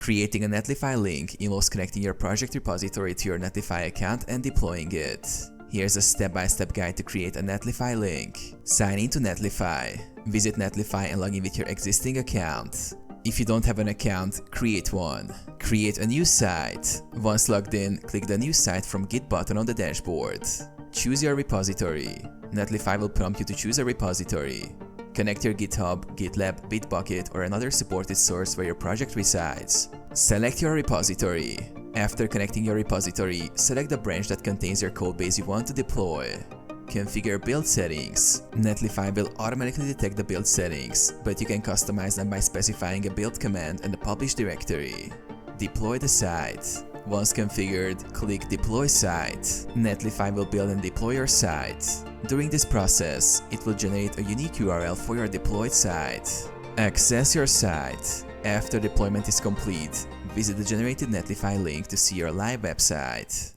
Creating a Netlify link involves connecting your project repository to your Netlify account and deploying it. Here's a step-by-step guide to create a Netlify link. Sign in to Netlify. Visit Netlify and log in with your existing account. If you don't have an account, create one. Create a new site. Once logged in, click the New Site from Git button on the dashboard. Choose your repository. Netlify will prompt you to choose a repository. Connect your GitHub, GitLab, Bitbucket, or another supported source where your project resides. Select your repository. After connecting your repository, select the branch that contains your codebase you want to deploy. Configure build settings. Netlify will automatically detect the build settings, but you can customize them by specifying a build command and the publish directory. Deploy the site. Once configured, click Deploy Site. Netlify will build and deploy your site. During this process, it will generate a unique URL for your deployed site. Access your site. After deployment is complete, visit the generated Netlify link to see your live website.